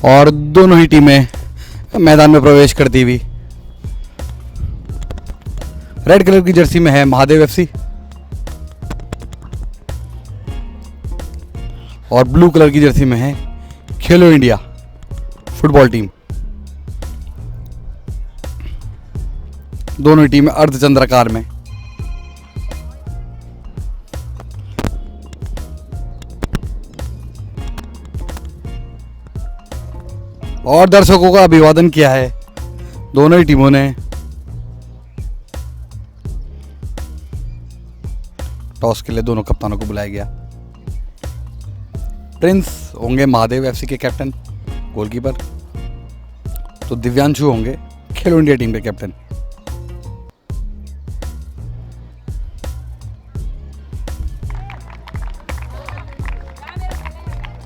और दोनों ही टीमें मैदान में प्रवेश करती हुई। रेड कलर की जर्सी में है महादेव एफसी और ब्लू कलर की जर्सी में है खेलो इंडिया फुटबॉल टीम। दोनों ही टीमें अर्धचंद्राकार में। और दर्शकों का अभिवादन किया है दोनों ही टीमों ने। टॉस के लिए दोनों कप्तानों को बुलाया गया। प्रिंस होंगे महादेव एफसी के कैप्टन गोलकीपर, तो दिव्यांशु होंगे खेलो इंडिया टीम के कैप्टन।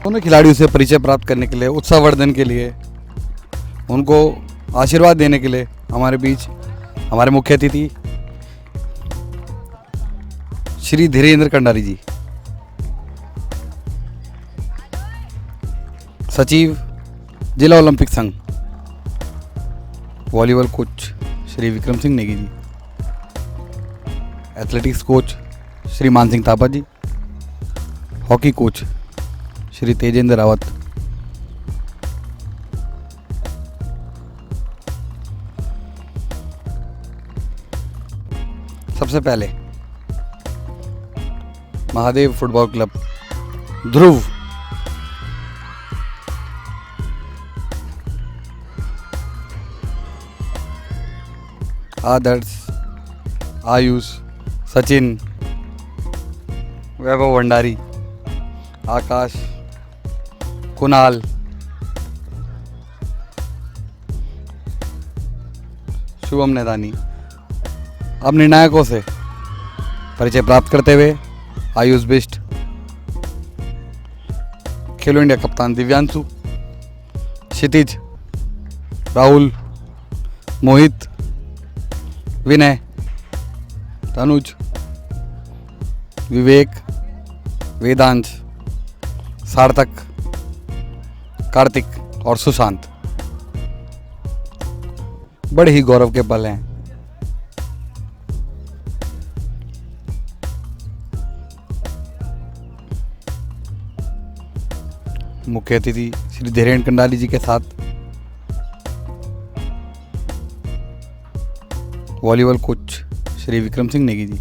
दोनों खिलाड़ियों से परिचय प्राप्त करने के लिए, उत्साहवर्धन के लिए, उनको आशीर्वाद देने के लिए हमारे बीच हमारे मुख्य अतिथि श्री धीरेन्द्र कंडारी जी, सचिव जिला ओलंपिक संघ, volleyball coach Shri Vikram Singh Negi ji, athletics coach Shri Man Singh Thapa ji, hockey coach Shri Tejendra Rawat, सबसे पहले महादेव फुटबॉल क्लब ध्रुव, आदर्श, आयुष, सचिन, वैभव भंडारी, आकाश, कुणाल, शुभम नैदानी। अब निर्णायकों से परिचय प्राप्त करते हुए आयुष बिष्ट, खेलो इंडिया कप्तान दिव्यांशु, क्षितिज, राहुल, मोहित, विनय, तनुज, विवेक, वेदांश, सार्थक, कार्तिक और सुशांत। बड़े ही गौरव के पल हैं। मुख्य अतिथि श्री धीरेन्द्र कंडारी जी के साथ volleyball coach Shri Vikram Singh Negi ji,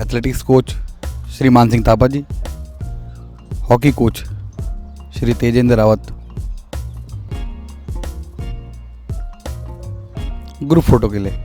athletics coach Shri Man Singh Thapa ji, hockey coach Shri Tejendra Rawat. Group photo के लिए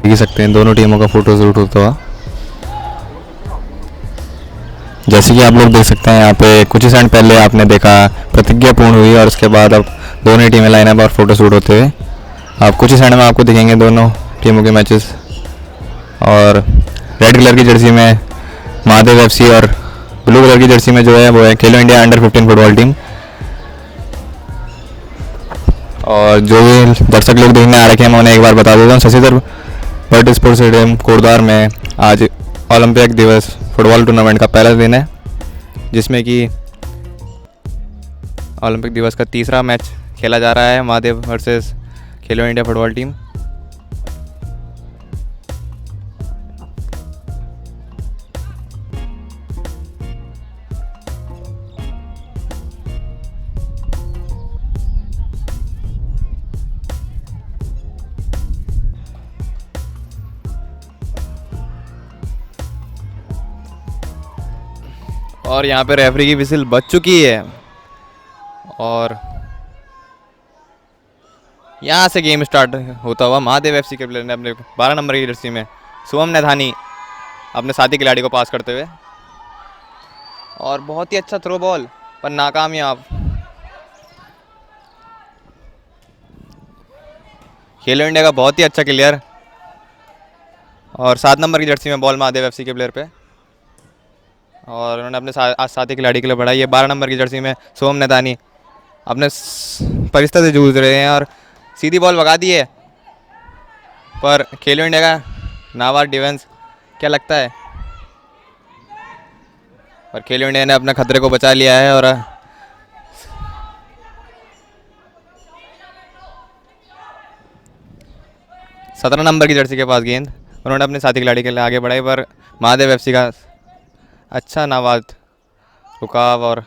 देख सकते हैं दोनों टीमों का फोटो शूट होता हुआ। जैसे कि आप लोग देख सकते हैं यहाँ पे कुछ ही सेकंड पहले आपने देखा प्रतिज्ञा पूर्ण हुई और उसके बाद अब दोनों टीमें लाइन अप और फोटो शूट होते हुए आप कुछ ही सेकंड में आपको दिखेंगे दोनों टीमों के मैचेस। और रेड कलर की जर्सी में महादेव एफसी और ब्लू कलर की जर्सी में जो है वो है खेलो इंडिया अंडर 15 फुटबॉल टीम। और जो भी दर्शक लोग देखने आ रखे हैं मैं उन्हें एक बार बता देता हूँ, Shashidhar world sports stadium Kotdwar में आज ओलंपिक दिवस फुटबॉल टूर्नामेंट का पहला दिन है, जिसमें कि ओलंपिक दिवस का तीसरा मैच खेला जा रहा है, महादेव वर्सेस खेलो इंडिया फुटबॉल टीम। और यहाँ पे रेफरी की विसिल बज चुकी है और यहाँ से गेम स्टार्ट होता हुआ महादेव एफसी के प्लेयर ने अपने 12 नंबर की जर्सी में शुभम नैथानी अपने साथी खिलाड़ी को पास करते हुए, और बहुत ही अच्छा थ्रो बॉल पर नाकामयाब। खेलो इंडिया का बहुत ही अच्छा क्लियर, और 7 नंबर की जर्सी में बॉल महादेव एफसी के प्लेयर पे, और उन्होंने अपने साथी खिलाड़ी के लिए बढ़ाई है। 12 नंबर की जर्सी में शुभम नैथानी अपने परिस्थिति से जूझ रहे हैं और सीधी बॉल भगा दी है, पर खेलो इंडिया का नाबाद डिफेंस, क्या लगता है, और खेलो इंडिया ने अपने खतरे को बचा लिया है। और 17 नंबर की जर्सी के पास गेंद, उन्होंने अपने साथी खिलाड़ी के लिए आगे बढ़ाई, पर महादेव एफसी का अच्छा नाबाद रुकाव और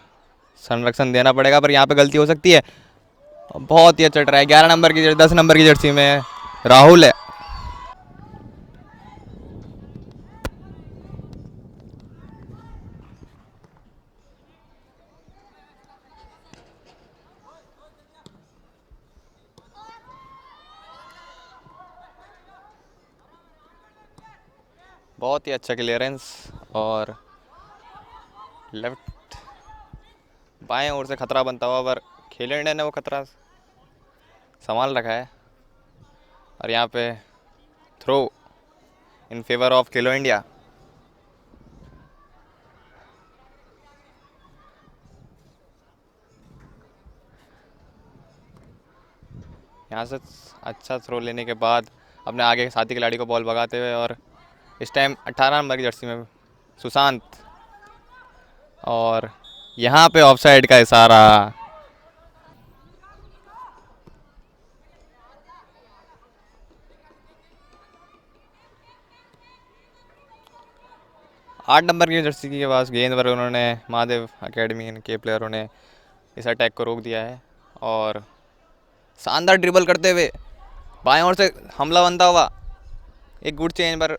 संरक्षण देना पड़ेगा, पर यहाँ पे गलती हो सकती है। बहुत ही अच्छा ट्राई है। 11 नंबर की 10 नंबर की जर्सी में राहुल है। बहुत ही अच्छा क्लियरेंस, और लेफ्ट बाएं ओर से खतरा बनता हुआ, पर खेलो इंडिया ने वो खतरा संभाल रखा है। और यहाँ पे throw in favour of Khelo India. यहाँ से अच्छा थ्रो लेने के बाद अपने आगे साथी खिलाड़ी को बॉल भगाते हुए, और इस टाइम 18 नंबर की जर्सी में सुशांत, और यहाँ पे ऑफसाइड का इशारा। आठ नंबर की जर्सी के पास गेंद पर उन्होंने महादेव एकेडमी के प्लेयरों ने इस अटैक को रोक दिया है, और शानदार ड्रिबल करते हुए बाएं ओर से हमला बनता हुआ, एक गुड चेंज पर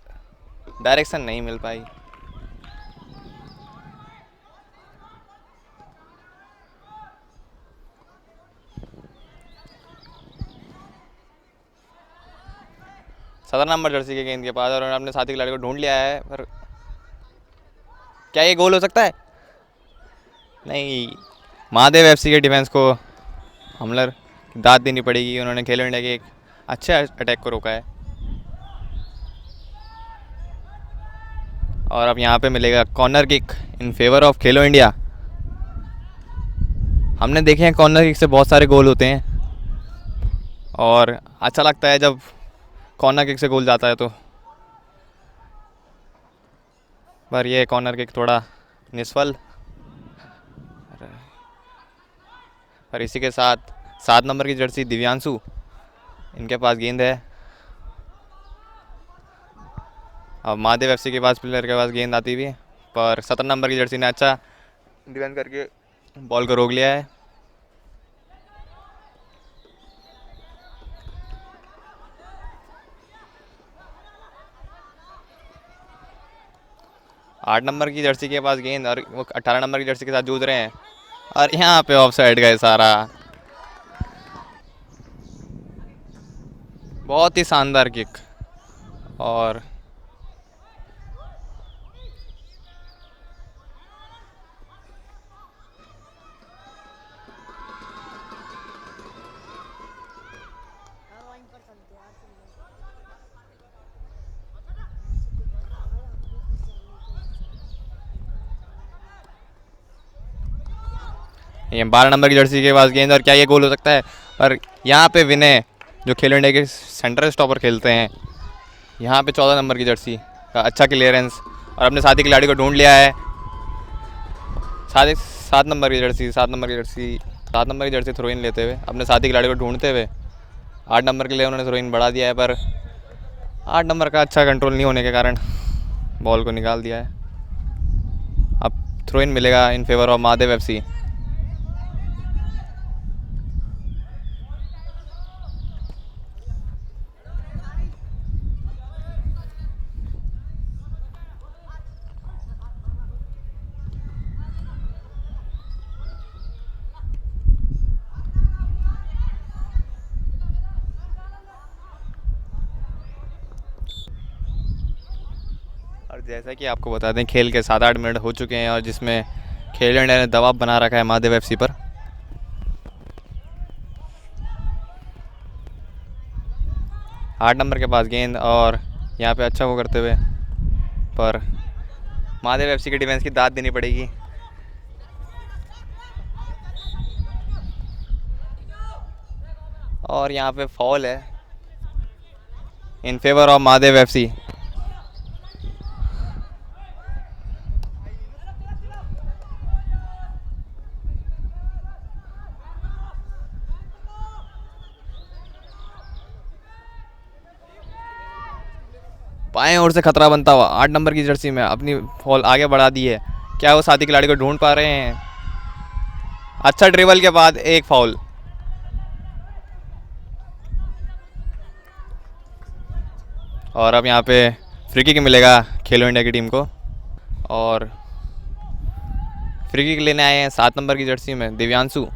डायरेक्शन नहीं मिल पाई। सत्रह नंबर जर्सी के गेंद के पास, और उन्होंने अपने साथी खिलाड़ी को ढूंढ लिया है, पर क्या ये गोल हो सकता है? नहीं, महादेव एफसी के डिफेंस को हमलर दाद देनी पड़ेगी। उन्होंने खेलो इंडिया के एक अच्छे अटैक को रोका है, और अब यहाँ पे मिलेगा corner kick in favour of Khelo India. हमने देखे हैं कॉर्नर किक से बहुत सारे गोल होते हैं, और अच्छा लगता है जब कॉर्नर किक से गोल जाता है तो, पर ये कॉर्नर किक थोड़ा निष्फल। पर इसी के साथ 7 नंबर की जर्सी दिव्यांशु, इनके पास गेंद है। अब महादेव एफसी के पास प्लेयर के पास गेंद आती हुई, पर 17 नंबर की जर्सी ने अच्छा डिफेंस करके बॉल को रोक लिया है। आठ नंबर की जर्सी के पास गेंद, और वो 18 नंबर की जर्सी के साथ जूझ रहे हैं, और यहाँ पे ऑफ साइड का इशारा। बहुत ही शानदार किक, और ये 12 नंबर की जर्सी के पास गेंद, और क्या ये गोल हो सकता है? और यहाँ पे विनय जो खेलो इंडिया के सेंटर स्टॉपर खेलते हैं, यहाँ पे 14 नंबर की जर्सी का अच्छा क्लियरेंस, और अपने साथी खिलाड़ी को ढूंढ लिया है। 7 नंबर की जर्सी, 7 नंबर की जर्सी थ्रो इन लेते हुए अपने साथी खिलाड़ी को ढूंढते हुए 8 नंबर के लिए उन्होंने थ्रो इन बढ़ा दिया है, पर 8 नंबर का अच्छा कंट्रोल नहीं होने के कारण बॉल को निकाल दिया है। अब थ्रो इन मिलेगा इन फेवर ऑफ महादेव एफसी। और जैसा कि आपको बता दें, खेल के 7-8 मिनट हो चुके हैं और जिसमें खेल इंडिया ने दबाव बना रखा है महादेव एफसी पर। आठ नंबर के पास गेंद, और यहाँ पे अच्छा वो करते हुए, पर महादेव एफसी की डिफेंस की दाद देनी पड़ेगी। और यहाँ पे फॉल है इन फेवर ऑफ महादेव एफसी। बाएं ओर से खतरा बनता हुआ 8 नंबर की जर्सी में अपनी बॉल आगे बढ़ा दी है। क्या वो साथी खिलाड़ी को ढूंढ पा रहे हैं? अच्छा ड्रिबल के बाद एक फाउल। और अब यहाँ पे फ्री किक मिलेगा खेलो इंडिया की टीम को, और फ्री किक लेने आए हैं 7 नंबर की जर्सी में दिव्यांशु।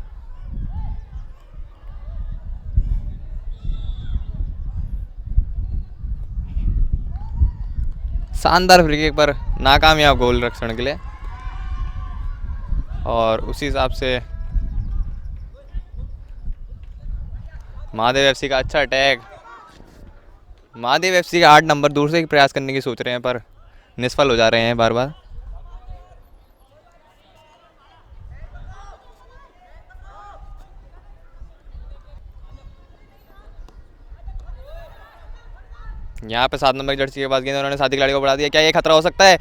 शानदार फ्री किक पर नाकामयाब गोल रक्षण के लिए, और उसी हिसाब से महादेव एफसी का अच्छा अटैक। महादेव एफसी का 8 नंबर दूर से ही प्रयास करने की सोच रहे हैं, पर निष्फल हो जा रहे हैं बार बार। यहाँ पे 7 नंबर की जर्सी के पास गेंद, उन्होंने साथी खिलाड़ी को बढ़ा दिया। क्या ये खतरा हो सकता है?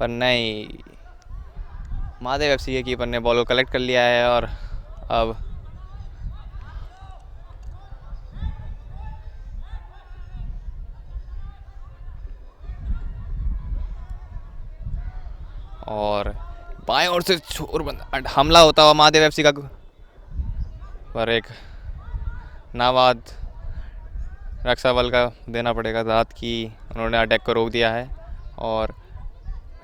पर नहीं, महादेव एफसी के कीपर ने बॉल को कलेक्ट कर लिया है, और अब और बाएं ओर से छोर बंद हमला होता हुआ महादेव एफसी का, पर एक नाबाद रक्षा बल का देना पड़ेगा दाद की उन्होंने अटैक को रोक दिया है। और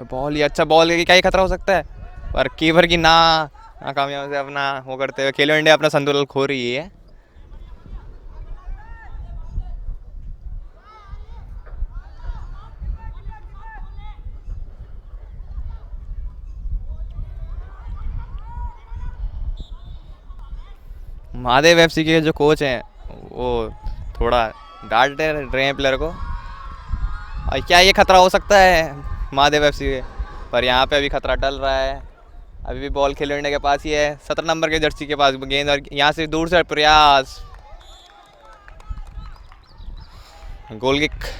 बॉल ही अच्छा बॉल है, क्या ये खतरा हो सकता है? पर कीपर की नाकामयाबी से अपना वो करते हुए खेलो इंडिया अपना संतुलन खो रही है। महादेव एफसी के जो कोच हैं वो थोड़ा डांट रहे हैं प्लेयर को। और क्या ये खतरा हो सकता है महादेव एफसी के? पर यहाँ पे अभी खतरा टल रहा है। अभी भी बॉल खेलो इंडिया के पास ही है, 17 नंबर के जर्सी के पास गेंद, और यहाँ से दूर से प्रयास, गोल किक।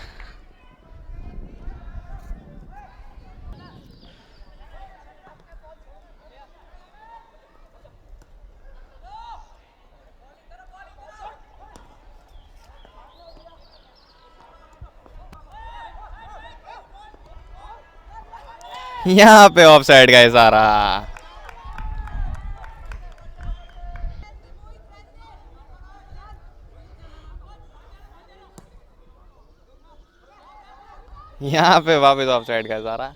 यहाँ पे ऑफ साइड का इशारा। यहाँ पे वापस ऑफ साइड का इशारा,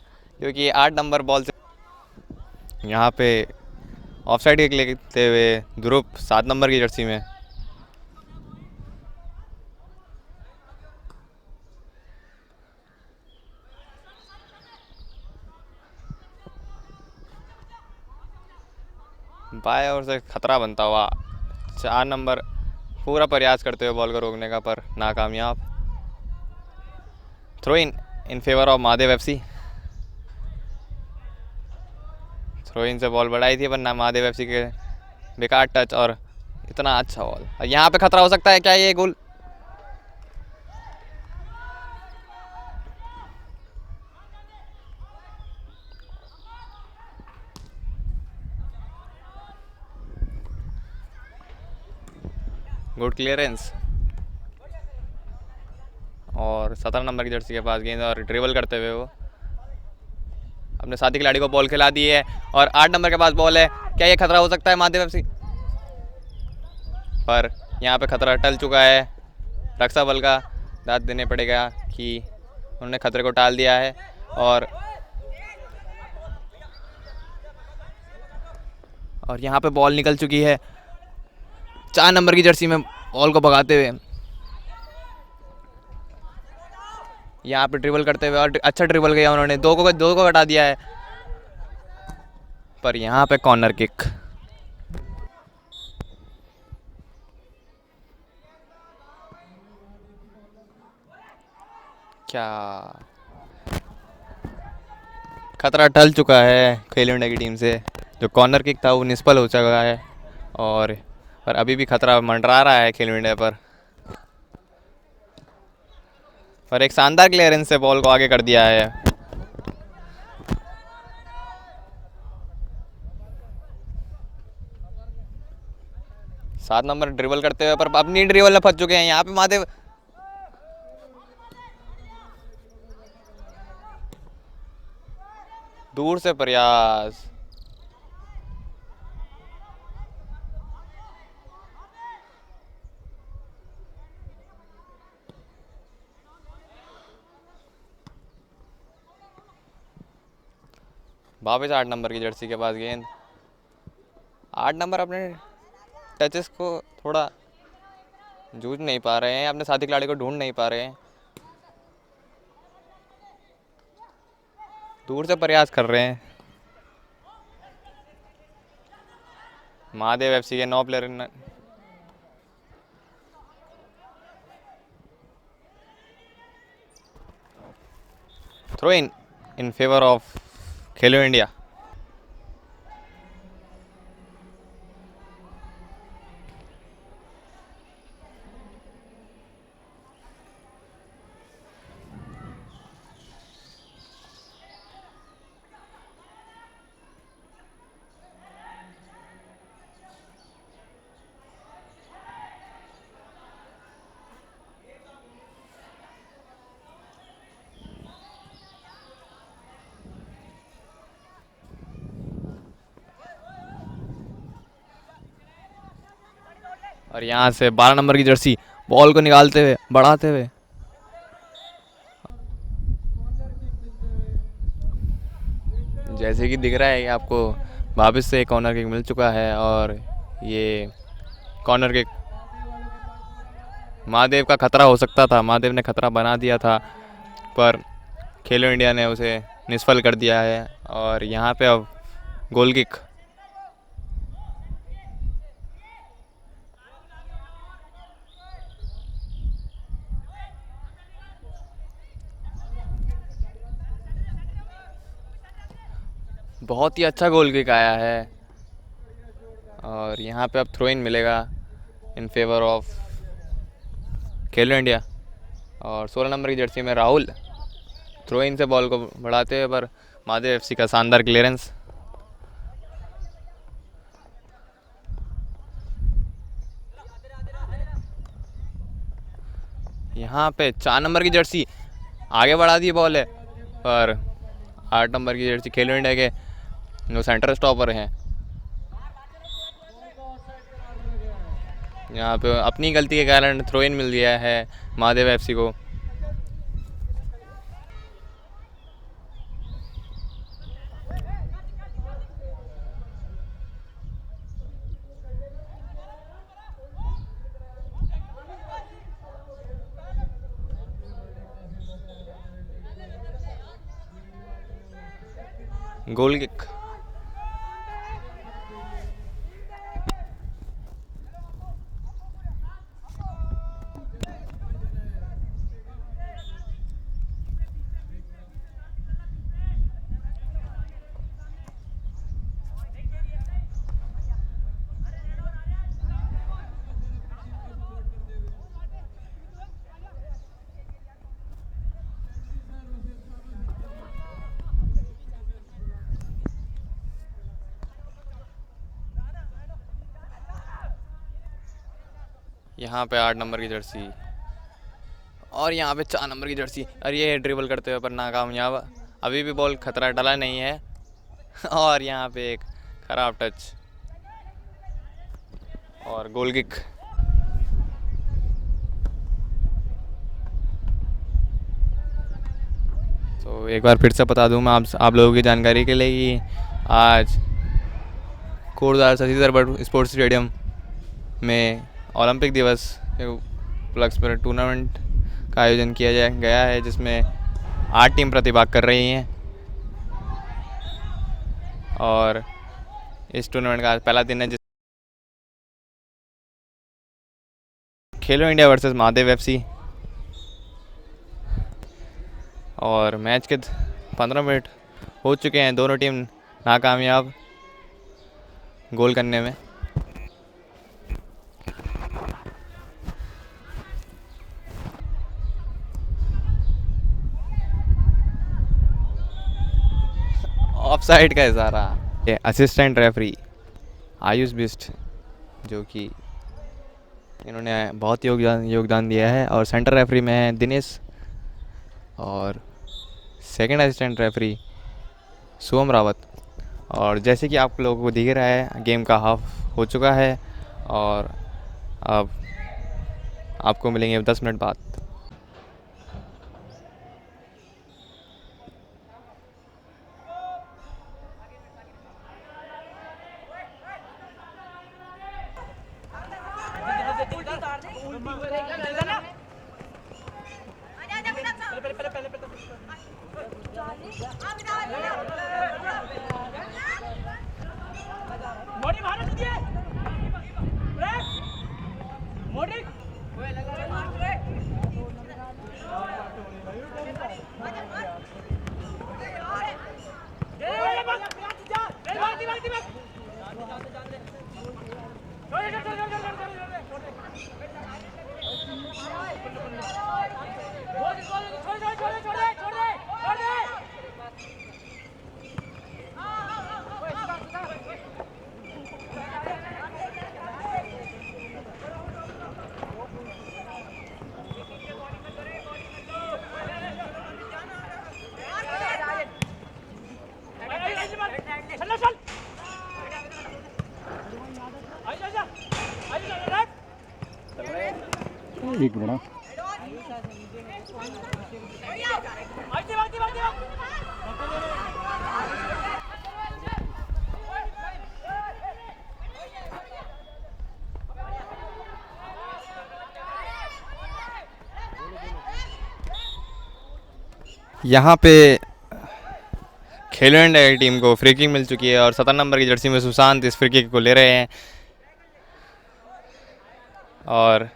क्योंकि 8 नंबर बॉल से यहाँ पे ऑफ साइड किक लेते हुए ध्रुव 7 नंबर की जर्सी में। बाएं ओर से खतरा बनता हुआ 4 नंबर पूरा प्रयास करते हुए बॉल को रोकने का, पर नाकामयाब। Throw in favour of Mahadev FC. Throw in से बॉल बढ़ाई थी, वरना महादेव एफसी के बेकार टच और इतना अच्छा बॉल। और यहाँ पे खतरा हो सकता है क्या, ये गोल? Good clearance. और 17 नंबर की जर्सी के पास गेंद और ड्रिबल करते हुए वो अपने साथी खिलाड़ी को बॉल खिला दी है। और 8 नंबर के पास बॉल है, क्या ये खतरा हो सकता है महादेव एफसी पर? यहाँ पे खतरा टल चुका है। रक्षा बल का दाद देने पड़ेगा कि उन्होंने खतरे को टाल दिया है। और यहाँ पे बॉल निकल चुकी है 4 नंबर की जर्सी में बॉल को भगाते हुए, यहाँ पे ड्रिबल करते हुए। और अच्छा ड्रिबल किया उन्होंने, दो को हटा दिया है। पर यहाँ पे कॉर्नर किक। क्या खतरा टल चुका है खेलो इंडिया की टीम से। जो कॉर्नर किक था वो निष्फल हो चुका है। और पर अभी भी खतरा मंडरा रहा है खेलो इंडिया पर एक शानदार क्लियरेंस से बॉल को आगे कर दिया है। सात नंबर ड्रिबल करते हुए, पर अपनी ड्रिबल में फंस चुके हैं यहाँ पे महादेव। दूर से प्रयास। वापस 8 नंबर की जर्सी के पास गेंद। 8 नंबर अपने टचेस को थोड़ा जूझ नहीं पा रहे हैं, अपने साथी खिलाड़ी को ढूंढ नहीं पा रहे हैं। दूर से प्रयास कर रहे हैं। महादेव एफसी के 9 player throw in favour of Khelo India. और यहाँ से 12 नंबर की जर्सी बॉल को निकालते हुए, बढ़ाते हुए। जैसे कि दिख रहा है आपको, वापस से कॉर्नर किक मिल चुका है। और ये कॉर्नर किक महादेव का खतरा हो सकता था, महादेव ने खतरा बना दिया था, पर खेलो इंडिया ने उसे निष्फल कर दिया है। और यहाँ पे अब गोल किक। बहुत ही अच्छा गोल किक आया है। और यहाँ पे अब थ्रो इन मिलेगा इन फेवर ऑफ खेलो इंडिया। और 16 नंबर की जर्सी में राहुल थ्रो इन से बॉल को बढ़ाते हुए, पर महादेव एफसी का शानदार क्लियरेंस। यहाँ पे 4 नंबर की जर्सी आगे बढ़ा दी बॉल है, पर 8 नंबर की जर्सी खेलो इंडिया के जो सेंटर स्टॉपर हैं, यहाँ पे अपनी गलती के कारण थ्रो इन मिल गया है महादेव एफसी को। Goal kick. यहाँ पे 8 नंबर की जर्सी और यहाँ पे 4 नंबर की जर्सी। और ये ड्रिबल करते हुए पर नाकामयाब। अभी भी बॉल खतरा डला नहीं है और यहाँ पे एक खराब टच और गोल किक। तो एक बार फिर से बता दूं मैं आप लोगों की जानकारी के लिए कि आज कोटद्वार शशिधर भट स्पोर्ट्स स्टेडियम में ओलंपिक दिवस के उपलक्ष्य पर टूर्नामेंट का आयोजन किया गया है, जिसमें 8 टीम प्रतिभाग कर रही हैं। और इस टूर्नामेंट का आज पहला दिन है, जिस खेलो इंडिया वर्सेस महादेव एफसी। और मैच के 15 मिनट हो चुके हैं, दोनों टीम नाकामयाब गोल करने में। ऑफसाइड का इशारा। ये असिस्टेंट रेफरी आयुष बिस्ट, जो कि इन्होंने बहुत योगदान दिया है। और सेंटर रेफरी में है दिनेश और सेकंड असिस्टेंट रेफरी सोम रावत। और जैसे कि आप लोगों को दिख रहा है, गेम का हाफ हो चुका है और अब आपको मिलेंगे 10 मिनट बाद। एक मिनट। यहाँ पे खेलो इंडिया की टीम को फ्री किक मिल चुकी है और 17 नंबर की जर्सी में सुशांत इस फ्री किक को ले रहे हैं। और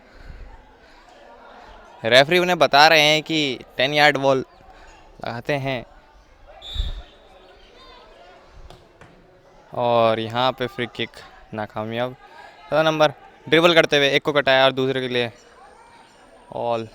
रेफरी उन्हें बता रहे हैं कि 10 यार्ड बॉल लगाते हैं। और यहाँ पे फ्री किक नाकामयाब। 17 नंबर ड्रिबल करते हुए एक को कटाया और दूसरे के लिए ऑल।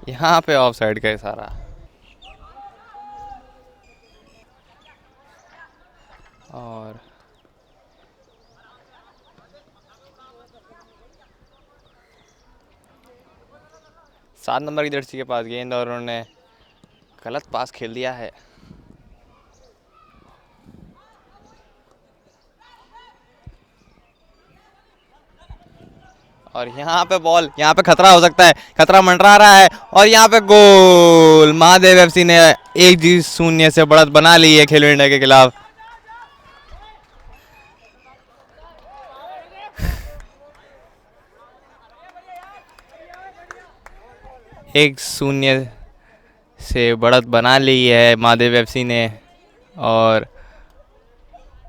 यहाँ पे ऑफ साइड का इशारा। और सात नंबर की जर्सी के पास गेंद और उन्होंने गलत पास खेल दिया है। और यहाँ पे बॉल, यहाँ पे खतरा हो सकता है, खतरा मंडरा रहा है और यहाँ पे गोल। महादेव एफसी ने 1-0 से बढ़त बना ली है खेलो इंडिया के खिलाफ। एक 0 से बढ़त बना ली है महादेव एफसी ने। और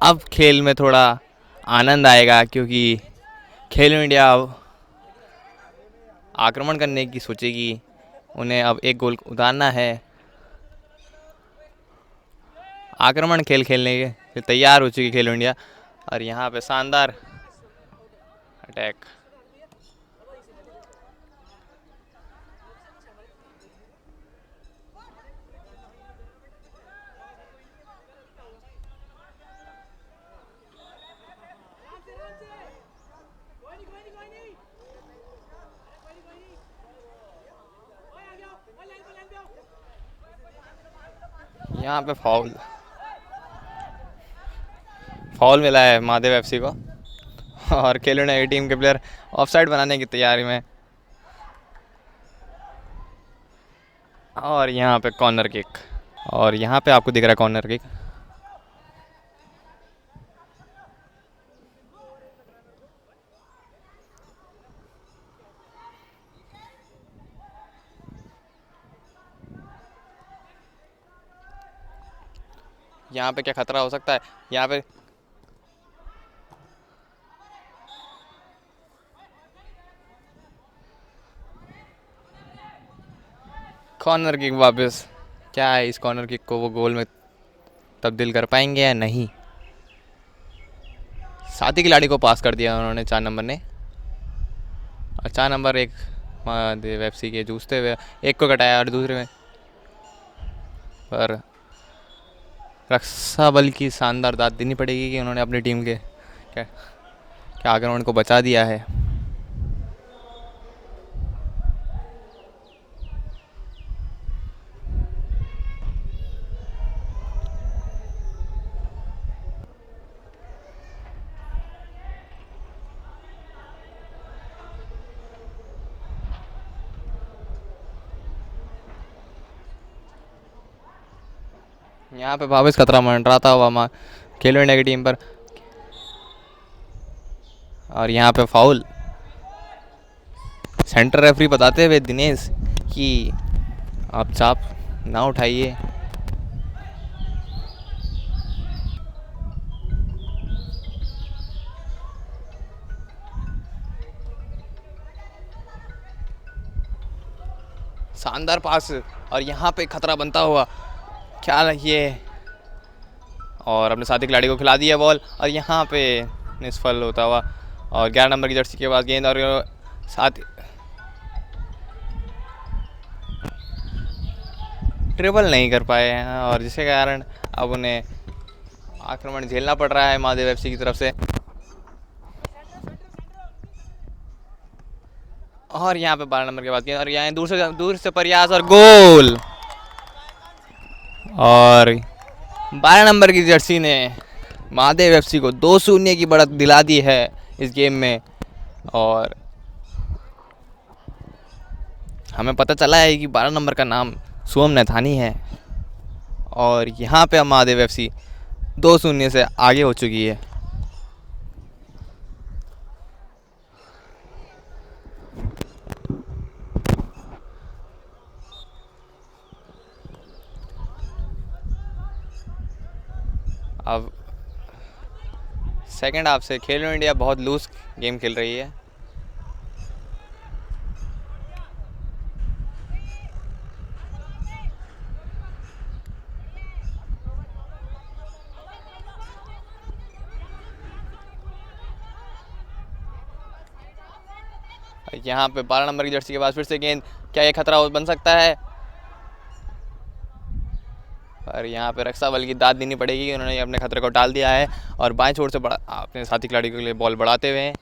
अब खेल में थोड़ा आनंद आएगा, क्योंकि खेलो इंडिया अब आक्रमण करने की सोचेगी, उन्हें अब एक गोल उतारना है। आक्रमण खेल खेलने के लिए तैयार हो चुकी खेलो इंडिया और यहाँ पे शानदार अटैक। यहाँ पे फाउल मिला है महादेव एफसी को और खेलो इंडिया की टीम के प्लेयर ऑफसाइड बनाने की तैयारी में। और यहाँ पे कॉर्नर किक, और यहाँ पे आपको दिख रहा है कॉर्नर किक। यहाँ पे क्या खतरा हो सकता है, यहाँ पे कॉर्नर किक वापस। क्या है इस कॉर्नर किक को वो गोल में तब्दील कर पाएंगे या नहीं। साथी खिलाड़ी को पास कर दिया उन्होंने 4 नंबर ने, और 4 नंबर एक महादेव एफसी के जूझते हुए एक को कटाया और दूसरे में पर रक्षा बल की शानदार दाद देनी पड़ेगी कि उन्होंने अपनी टीम के क्या आक्रमण को बचा दिया है। यहाँ पे वापस खतरा मंडराता हुआ खेलो इंडिया की टीम पर, और यहाँ पे फाउल। सेंटर रेफरी बताते हुए दिनेश कि आप चाप ना उठाइए। शानदार पास, और यहाँ पे खतरा बनता हुआ, ख्याल रखिए, और अपने साथी खिलाड़ी को खिला दिया बॉल, और यहाँ पे निष्फल होता हुआ, और 11 नंबर की जर्सी के पास गेंद, और साथ ट्रिबल नहीं कर पाए हैं, और जिसके कारण अब उन्हें आक्रमण झेलना पड़ रहा है महादेव एफसी की तरफ से। और यहाँ पे 12 नंबर के पास गेंद, और यहाँ दूर से प्रयास और गोल, और 12 नंबर की जर्सी ने महादेव एफसी को 2-0 की बढ़त दिला दी है इस गेम में। और हमें पता चला है कि 12 नंबर का नाम सोम नैथानी है, और यहाँ पे महादेव एफसी 2-0 से आगे हो चुकी है। अब सेकंड हाफ से खेलो इंडिया बहुत लूज गेम खेल रही है। यहाँ पे 12 नंबर की जर्सी के पास फिर से गेंद, क्या ये खतरा बन सकता है, पर यहाँ पे रक्षा बल की दाद देनी पड़ेगी। उन्होंने अपने खतरे को टाल दिया है और बाएं छोर से अपने साथी खिलाड़ी के लिए बॉल बढ़ाते हुए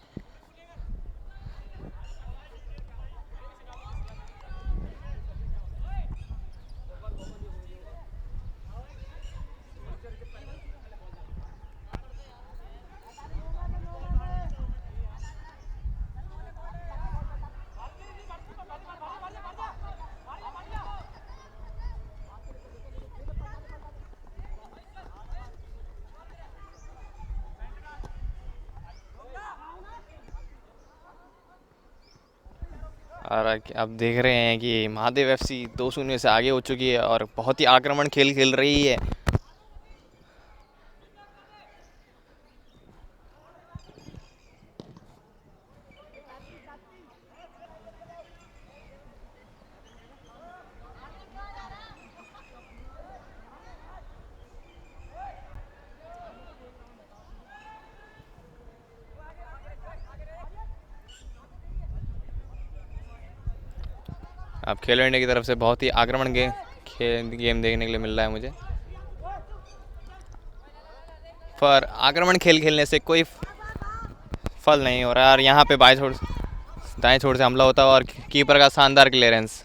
और अब देख रहे हैं कि महादेव एफसी 2-0 से आगे हो चुकी है और बहुत ही आक्रमण खेल खेल रही है। अब खेलो इंडिया की तरफ से बहुत ही आक्रमण गेम देखने के लिए मिल रहा है मुझे, पर आक्रमण खेलने से कोई फल नहीं हो रहा है। और यहाँ पे दाएं छोर से हमला होता है और कीपर का शानदार क्लियरेंस।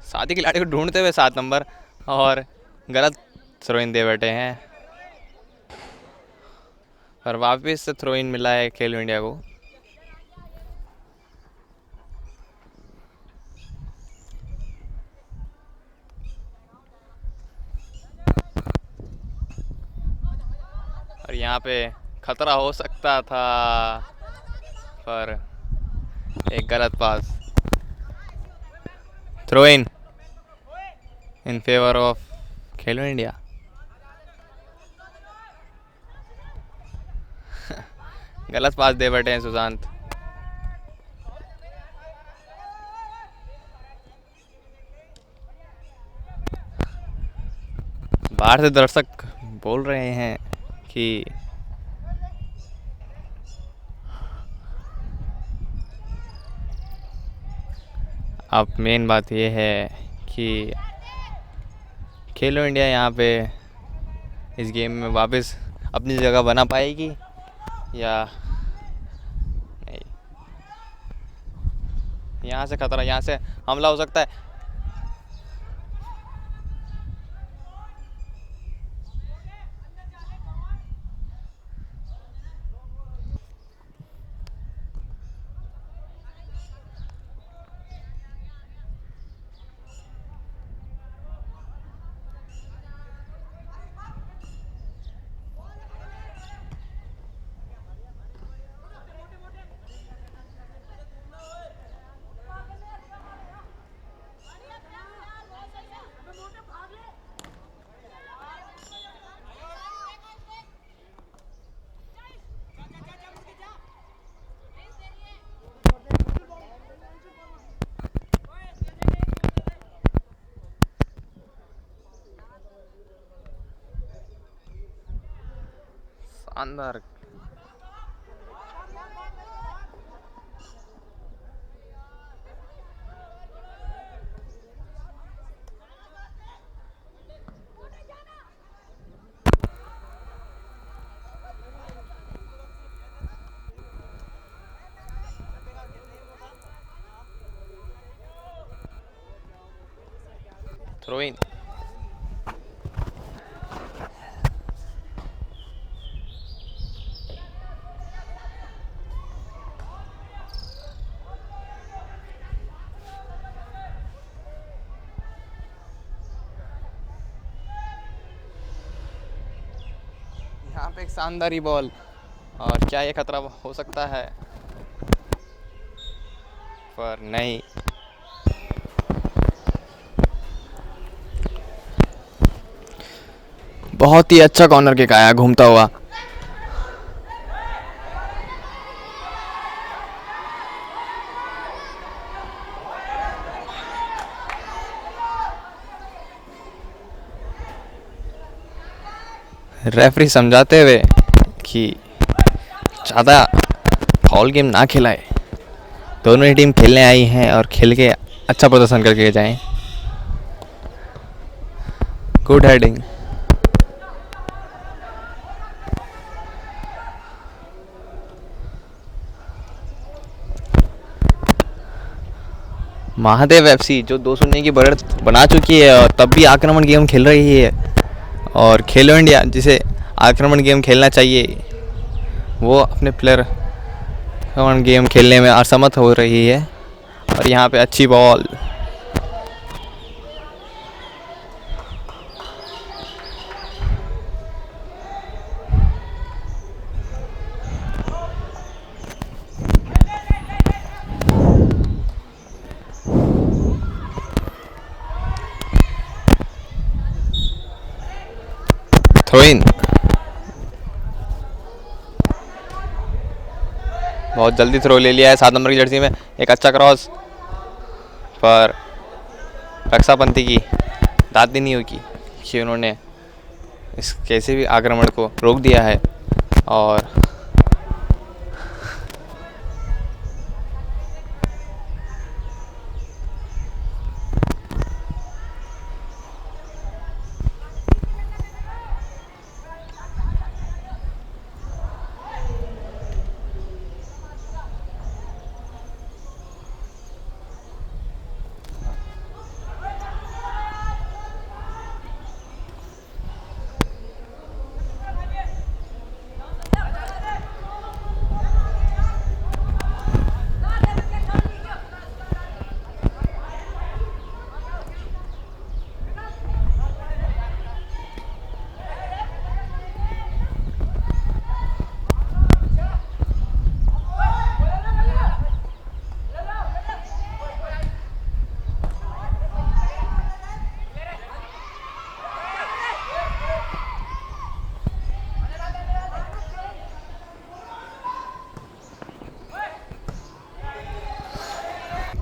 साथी खिलाड़ी को ढूंढते हुए 7 नंबर, और गलत थ्रो इन दे बैठे हैं, और वापस से थ्रो इन मिला है खेलो इंडिया को। और यहाँ पे खतरा हो सकता था, पर एक गलत पास। Throw in favour of Khelo India. गलत पास दे बैठे हैं सुशांत। बाहर से दर्शक बोल रहे हैं कि अब मेन बात यह है कि खेलो इंडिया यहाँ पे इस गेम में वापस अपनी जगह बना पाएगी या नहीं। यहाँ से खतरा, यहाँ से हमला हो सकता है। शानदार। Throw in. यहाँ पे एक शानदार ही बॉल, और क्या ये खतरा हो सकता है, पर नहीं। बहुत ही अच्छा कॉर्नर किक आया घूमता हुआ। रेफरी समझाते हुए कि ज़्यादा फाउल गेम ना खिलाए, दोनों ही टीम खेलने आई हैं और खेल के अच्छा प्रदर्शन करके जाएं। Good heading. महादेव एफसी जो 2-0 की बढ़त बना चुकी है और तब भी आक्रमण गेम खेल रही है, और खेलो इंडिया जिसे आक्रमण गेम खेलना चाहिए वो अपने प्लेयर आक्रमण गेम खेलने में असमर्थ हो रही है। और यहाँ पे अच्छी बॉल, थ्रो इन। बहुत जल्दी थ्रो ले लिया है 7 नंबर की जर्सी में। एक अच्छा क्रॉस, पर रक्षापंथी की दाद नहीं होगी कि उन्होंने इस कैसे भी आक्रमण को रोक दिया है। और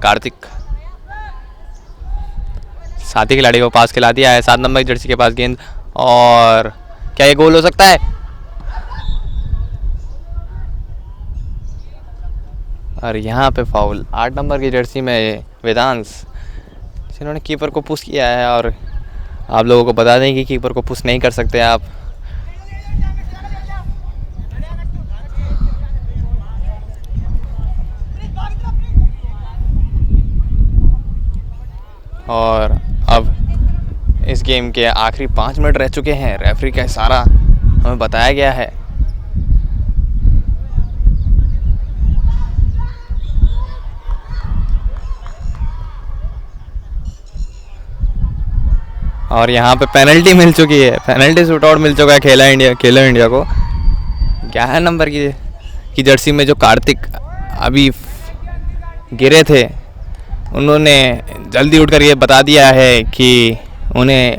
कार्तिक साथी खिलाड़ी को पास खिला दिया है, 7 नंबर की जर्सी के पास गेंद, और क्या ये गोल हो सकता है? और यहाँ पे फाउल 8 नंबर की जर्सी में वेदांश, जिन्होंने कीपर को पुश किया है। और आप लोगों को बता दें कि कीपर को पुश नहीं कर सकते आप। और अब इस गेम के आखिरी 5 मिनट रह चुके हैं। रेफरी का इशारा हमें बताया गया है। और यहाँ पे पेनल्टी मिल चुकी है, पेनल्टी शूटआउट मिल चुका है खेलो इंडिया को। 11 नंबर की जर्सी में जो कार्तिक अभी गिरे थे, उन्होंने जल्दी उठकर ये बता दिया है कि उन्हें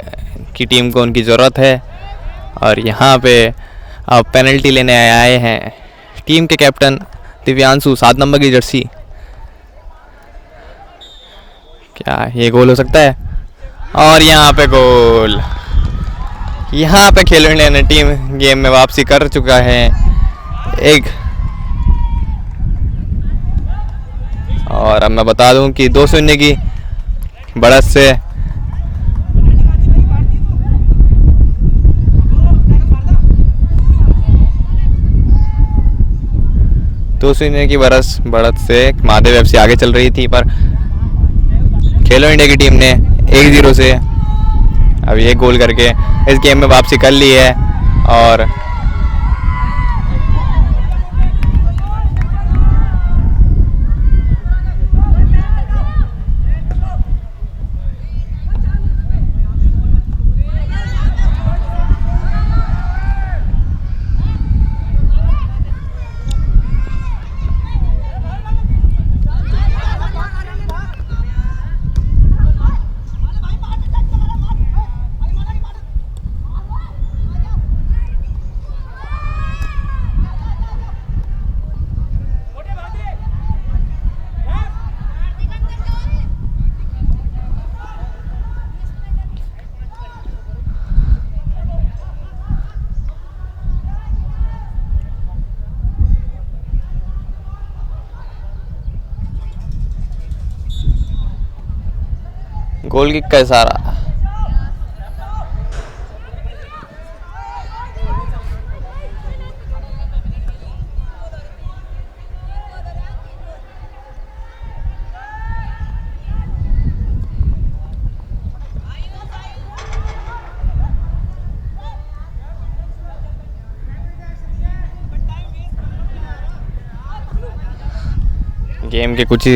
की टीम को उनकी ज़रूरत है। और यहाँ पे अब पेनल्टी लेने आए हैं टीम के कैप्टन दिव्यांशु, 7 नंबर की जर्सी। क्या ये गोल हो सकता है? और यहाँ पे गोल। यहाँ पे खेलो इंडिया ने टीम गेम में वापसी कर चुका है। एक और अब मैं बता दूं कि 2-0 की बढ़त से बढ़त से महादेव एफसी आगे चल रही थी, पर खेलो इंडिया की टीम ने 1-0 से अब ये गोल करके इस गेम में वापसी कर ली है। और गोल किक का इशारा। गेम के कुछ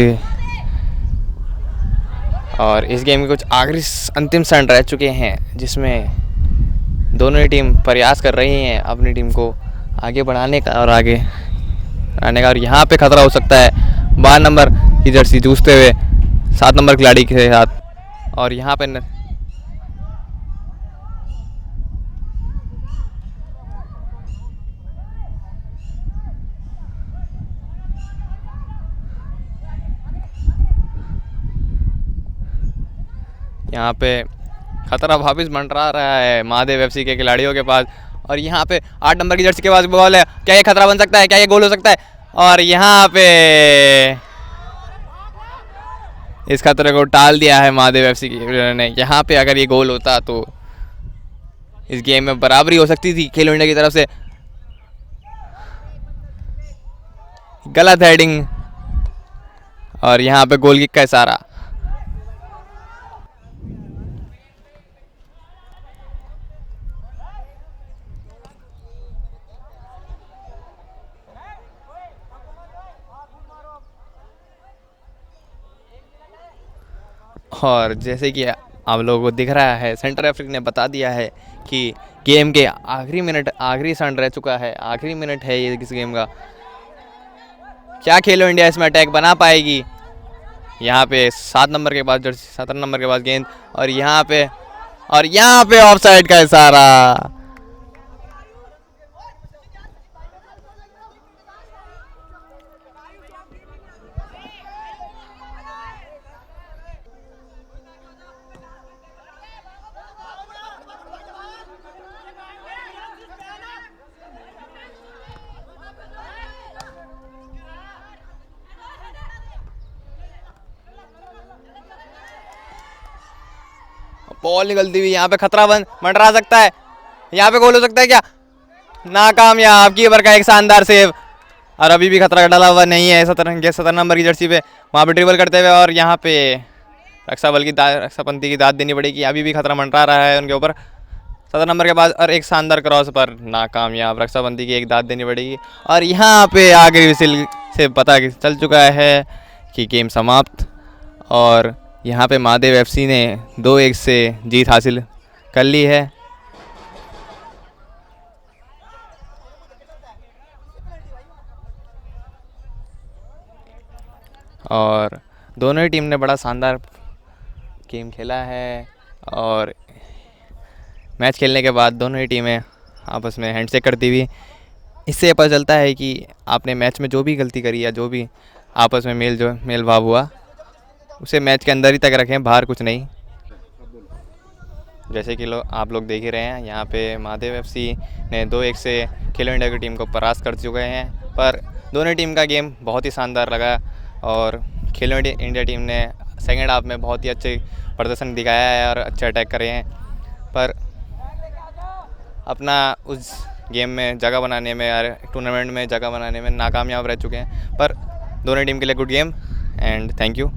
और इस गेम के कुछ आखिरी अंतिम क्षण रह चुके हैं, जिसमें दोनों ही टीम प्रयास कर रही हैं अपनी टीम को आगे बढ़ाने का और आगे आने का। और यहाँ पे खतरा हो सकता है 12 नंबर की जर्सी जूझते हुए 7 नंबर खिलाड़ी के साथ। और यहाँ पे खतरा वापिस मंडरा रहा है महादेव एफसी के खिलाड़ियों के पास। और यहाँ पे 8 नंबर की जर्सी के पास बॉल है, क्या ये खतरा बन सकता है? क्या ये गोल हो सकता है? और यहाँ पे इस खतरे को टाल दिया है महादेव एफसी ने। यहाँ पे अगर ये गोल होता तो इस गेम में बराबरी हो सकती थी खेलो इंडिया की तरफ से। गलत हेडिंग और यहाँ पे गोल किक का इशारा। और जैसे कि आप लोगों को दिख रहा है, सेंटर रेफरी ने बता दिया है कि गेम के आखिरी क्षण रह चुका है, आखिरी मिनट है ये इस गेम का। क्या खेलो इंडिया इसमें अटैक बना पाएगी? यहाँ पे 7 नंबर के पास जर्सी, 17 नंबर के पास गेंद, और यहाँ पे ऑफसाइड का इशारा। बॉल निकलती हुई, यहाँ पे खतरा बन मंडरा सकता है, यहाँ पे गोल हो सकता है क्या? नाकामयाब, कीपर का एक शानदार सेव। और अभी भी खतरा डला हुआ नहीं है 17 नंबर की जर्सी पे, वहाँ पे ड्रिबल करते हुए, और यहाँ पे रक्षापंथी की दाद देनी पड़ेगी। अभी भी खतरा मंडरा रहा है उनके ऊपर 17 नंबर के बाद, और एक शानदार क्रॉस पर नाकामयाब। रक्षाबंधी की एक दाद देनी पड़ेगी, और यहाँ पे आखिरी विसिल से पता चल चुका है कि गेम समाप्त। और यहाँ पे महादेव एफसी ने 2-1 से जीत हासिल कर ली है। और दोनों ही टीम ने बड़ा शानदार गेम खेला है, और मैच खेलने के बाद दोनों ही टीमें आपस में हैंडशेक करती हुई, इससे ये पता चलता है कि आपने मैच में जो भी गलती करी या जो भी आपस में मेल भाव हुआ, उसे मैच के अंदर ही तक रखें, बाहर कुछ नहीं। जैसे कि आप लोग देख ही रहे हैं, यहाँ पे महादेव एफसी ने 2-1 से खेलो इंडिया की टीम को परास्त कर चुके हैं। पर दोनों टीम का गेम बहुत ही शानदार लगा, और खेलो इंडिया टीम ने सेकेंड हाफ में बहुत ही अच्छे प्रदर्शन दिखाया है और अच्छे अटैक करे हैं, पर अपना उस गेम में जगह बनाने में और टूर्नामेंट में जगह बनाने में नाकामयाब रह चुके हैं। पर दोनों टीम के लिए good game, and thank you.